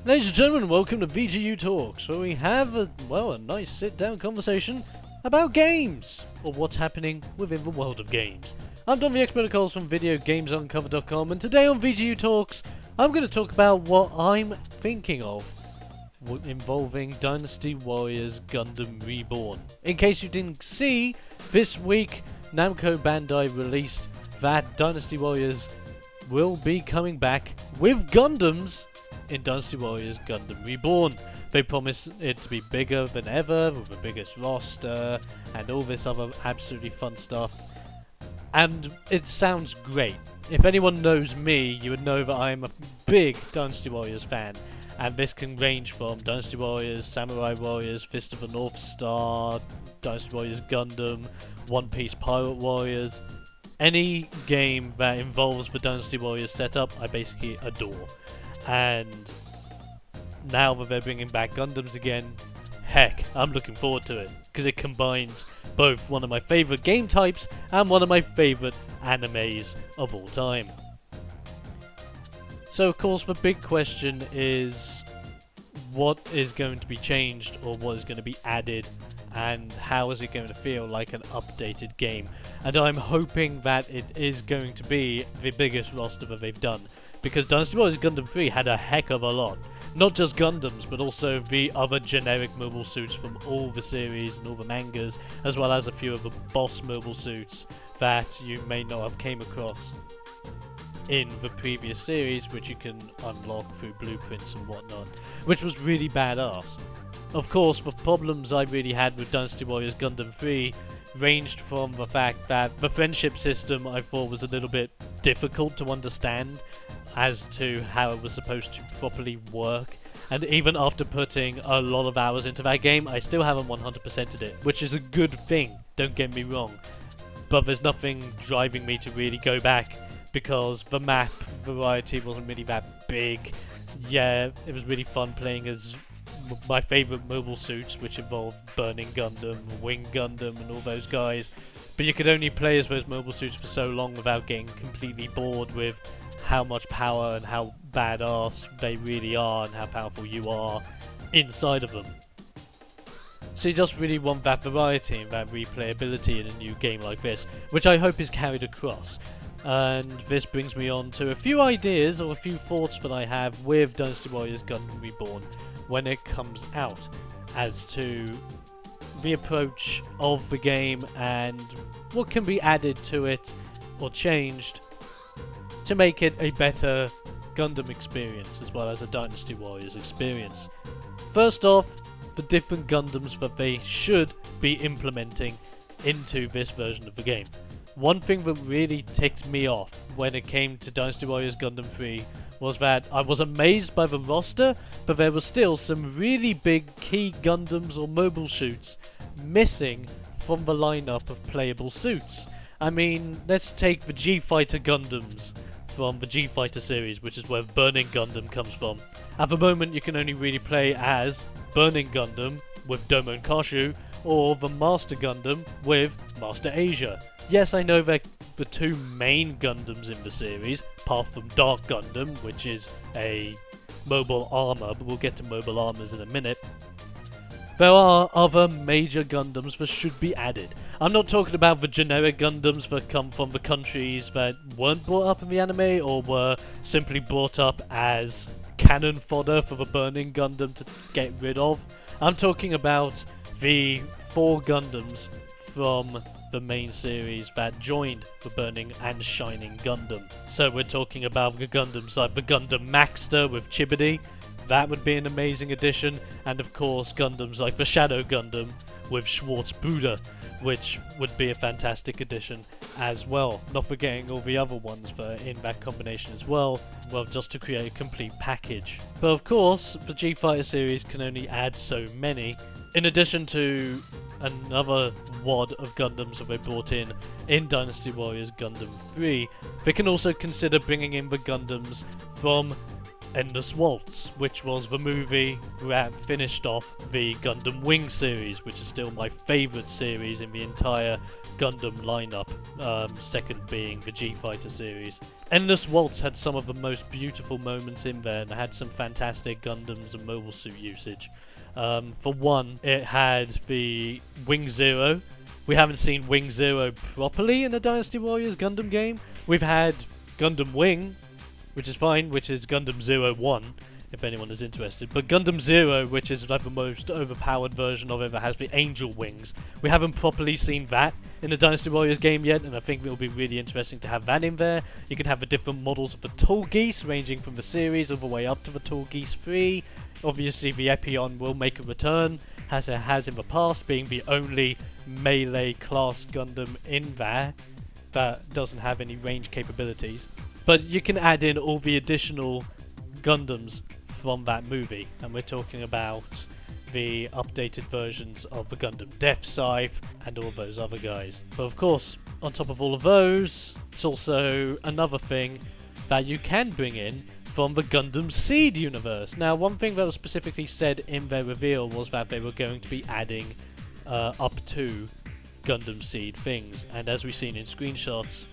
Ladies and gentlemen, welcome to VGU Talks, where we have a nice sit-down conversation about games, or what's happening within the world of games. I'm Don the Expert of Calls from VideoGamesUncovered.com, and today on VGU Talks, I'm going to talk about what I'm thinking of involving Dynasty Warriors Gundam Reborn. In case you didn't see, this week Namco Bandai released that Dynasty Warriors will be coming back with Gundams in Dynasty Warriors Gundam Reborn. They promise it to be bigger than ever, with the biggest roster, and all this other absolutely fun stuff. And it sounds great. If anyone knows me, you would know that I am a big Dynasty Warriors fan. And this can range from Dynasty Warriors, Samurai Warriors, Fist of the North Star, Dynasty Warriors Gundam, One Piece Pirate Warriors. Any game that involves the Dynasty Warriors setup, I basically adore. And now that they're bringing back Gundams again, heck, I'm looking forward to it, because it combines both one of my favourite game types and one of my favourite animes of all time. So of course the big question is, what is going to be changed, or what is going to be added, and how is it going to feel like an updated game? And I'm hoping that it is going to be the biggest roster that they've done, because Dynasty Warriors Gundam 3 had a heck of a lot. Not just Gundams, but also the other generic mobile suits from all the series and all the mangas, as well as a few of the boss mobile suits that you may not have came across in the previous series, which you can unlock through blueprints and whatnot, which was really badass. Of course, the problems I really had with Dynasty Warriors Gundam 3 ranged from the fact that the friendship system I thought was a little bit difficult to understand as to how it was supposed to properly work, and even after putting a lot of hours into that game, I still haven't 100%ed it, which is a good thing, don't get me wrong, but there's nothing driving me to really go back, because the map variety wasn't really that big. Yeah, it was really fun playing as my favourite mobile suits, which involved Burning Gundam, Wing Gundam and all those guys, but you could only play as those mobile suits for so long without getting completely bored with how much power and how badass they really are and how powerful you are inside of them. So you just really want that variety and that replayability in a new game like this, which I hope is carried across. And this brings me on to a few ideas or a few thoughts that I have with Dynasty Warriors Gundam Reborn when it comes out, as to the approach of the game and what can be added to it or changed to make it a better Gundam experience as well as a Dynasty Warriors experience. First off, the different Gundams that they should be implementing into this version of the game. One thing that really ticked me off when it came to Dynasty Warriors Gundam 3 was that I was amazed by the roster, but there were still some really big key Gundams or mobile suits missing from the lineup of playable suits. I mean, let's take the G-Fighter Gundams from the G-Fighter series, which is where Burning Gundam comes from. At the moment, you can only really play as Burning Gundam with Domon Karshu, or the Master Gundam with Master Asia. Yes, I know they're the two main Gundams in the series, apart from Dark Gundam, which is a mobile armor, but we'll get to mobile armors in a minute. There are other major Gundams that should be added. I'm not talking about the generic Gundams that come from the countries that weren't brought up in the anime or were simply brought up as cannon fodder for the Burning Gundam to get rid of. I'm talking about the 4 Gundams from the main series that joined the Burning and Shining Gundam. So we're talking about the Gundams like the Gundam Maxter with Chibody. That would be an amazing addition, and of course Gundams like the Shadow Gundam with Schwartz Buddha, which would be a fantastic addition as well. Not forgetting all the other ones that are in that combination as well, just to create a complete package. But of course, the G-Fighter series can only add so many. In addition to another wad of Gundams that they brought in Dynasty Warriors Gundam 3, they can also consider bringing in the Gundams from Endless Waltz, which was the movie that finished off the Gundam Wing series, which is still my favourite series in the entire Gundam lineup, second being the G-Fighter series. Endless Waltz had some of the most beautiful moments in there, and had some fantastic Gundams and mobile suit usage. For one, it had the Wing Zero. We haven't seen Wing Zero properly in a Dynasty Warriors Gundam game. We've had Gundam Wing, which is fine, which is Gundam 01, if anyone is interested. But Gundam Zero, which is like the most overpowered version of it, that has the angel wings. We haven't properly seen that in the Dynasty Warriors game yet, and I think it will be really interesting to have that in there. You can have the different models of the Tall Geese, ranging from the series all the way up to the Tall Geese 3. Obviously, the Epion will make a return, as it has in the past, being the only melee class Gundam in there that doesn't have any range capabilities. But you can add in all the additional Gundams from that movie, and we're talking about the updated versions of the Gundam Death Scythe and all those other guys. But of course, on top of all of those, it's also another thing that you can bring in from the Gundam Seed universe. Now, one thing that was specifically said in their reveal was that they were going to be adding up to Gundam Seed things, and as we've seen in screenshots,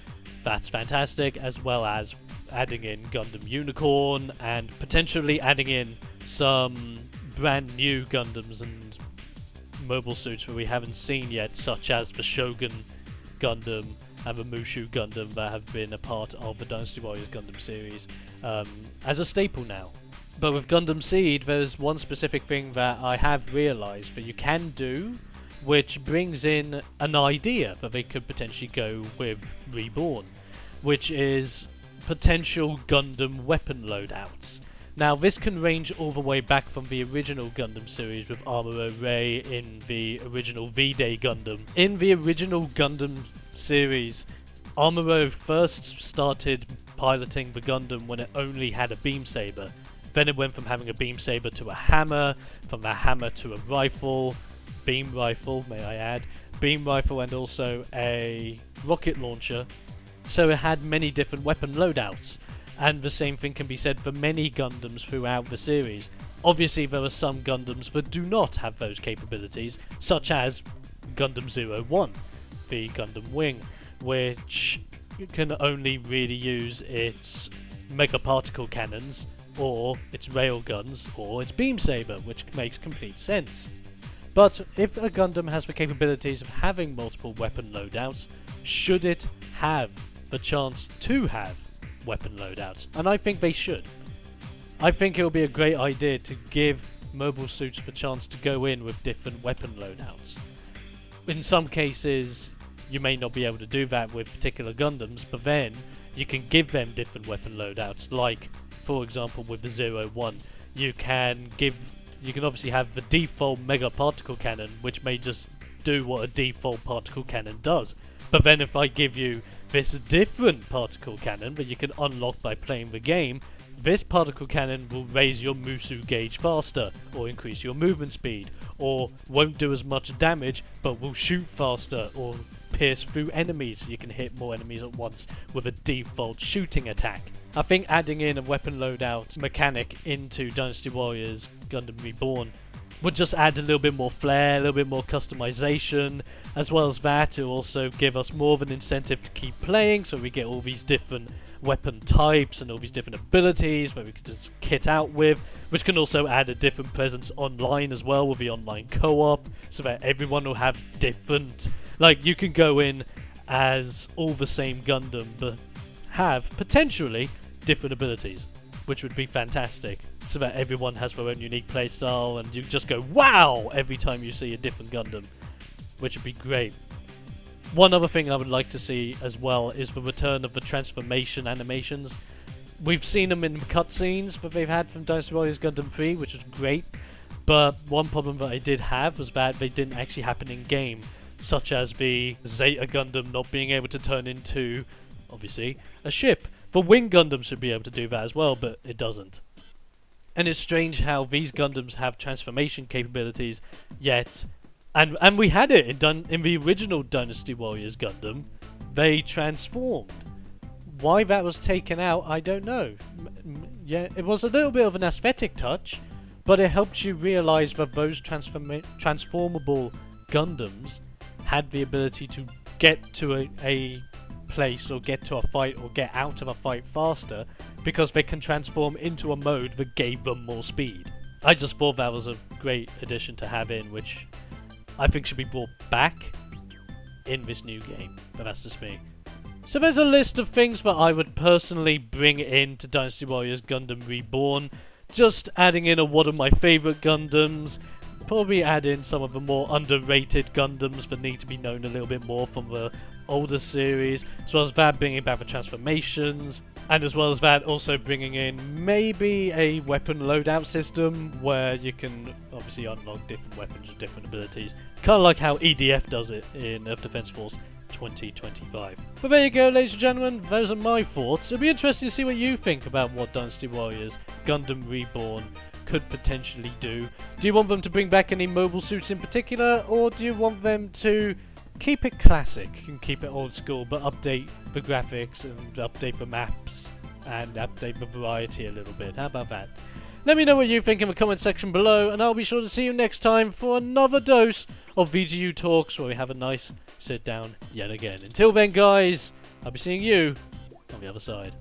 that's fantastic, as well as adding in Gundam Unicorn and potentially adding in some brand new Gundams and mobile suits that we haven't seen yet, such as the Shogun Gundam and the Mushu Gundam that have been a part of the Dynasty Warriors Gundam series as a staple now. But with Gundam Seed, there's one specific thing that I have realised that you can do, which brings in an idea that they could potentially go with Reborn, which is potential Gundam weapon loadouts. Now, this can range all the way back from the original Gundam series with Armor Ray in the original V-Day Gundam. In the original Gundam series, Amuro first started piloting the Gundam when it only had a beam saber. Then it went from having a beam saber to a hammer, from that hammer to a rifle, beam rifle, may I add, beam rifle, and also a rocket launcher. So it had many different weapon loadouts, and the same thing can be said for many Gundams throughout the series. Obviously, there are some Gundams that do not have those capabilities, such as Gundam 01, the Gundam Wing, which can only really use its mega particle cannons, or its railguns, or its beam saber, which makes complete sense. But if a Gundam has the capabilities of having multiple weapon loadouts, should it have the chance to have weapon loadouts? And I think they should. I think it will be a great idea to give mobile suits the chance to go in with different weapon loadouts. In some cases, you may not be able to do that with particular Gundams, but then you can give them different weapon loadouts, like, for example, with the 01, you can obviously have the default mega particle cannon, which may just do what a default particle cannon does. But then if I give you this different particle cannon that you can unlock by playing the game, this particle cannon will raise your Musu gauge faster, or increase your movement speed, or won't do as much damage, but will shoot faster, or pierce through enemies so you can hit more enemies at once with a default shooting attack. I think adding in a weapon loadout mechanic into Dynasty Warriors Gundam Reborn would just add a little bit more flair, a little bit more customization, as well as that to also give us more of an incentive to keep playing, so we get all these different weapon types and all these different abilities where we could just kit out with, which can also add a different presence online as well with the online co-op, so that everyone will have different, like, you can go in as all the same Gundam but have potentially different abilities, which would be fantastic, so that everyone has their own unique playstyle and you just go wow every time you see a different Gundam, which would be great. One other thing I would like to see as well is the return of the transformation animations. We've seen them in cutscenes that they've had from Dynasty Warriors Gundam 3, which was great, but one problem that I did have was that they didn't actually happen in game, such as the Zeta Gundam not being able to turn into, obviously, a ship. The Wing Gundam should be able to do that as well, but it doesn't. And it's strange how these Gundams have transformation capabilities, yet... And we had it in the original Dynasty Warriors Gundam. They transformed. Why that was taken out, I don't know. yeah, it was a little bit of an aesthetic touch, but it helped you realize that those transformable Gundams had the ability to get to a place or get to a fight or get out of a fight faster because they can transform into a mode that gave them more speed. I just thought that was a great addition to have in, which I think should be brought back in this new game, but that's just me. So there's a list of things that I would personally bring into Dynasty Warriors Gundam Reborn, just adding in one of my favourite Gundams, probably add in some of the more underrated Gundams that need to be known a little bit more from the older series, as well as that bringing back the transformations, and as well as that also bringing in maybe a weapon loadout system where you can obviously unlock different weapons with different abilities, kind of like how EDF does it in Earth Defense Force 2025. But there you go, ladies and gentlemen, those are my thoughts. It'll be interesting to see what you think about what Dynasty Warriors Gundam Reborn could potentially do. Do you want them to bring back any mobile suits in particular, or do you want them to keep it classic and keep it old school but update the graphics and update the maps and update the variety a little bit? How about that? Let me know what you think in the comment section below, and I'll be sure to see you next time for another dose of VGU Talks, where we have a nice sit down yet again. Until then, guys, I'll be seeing you on the other side.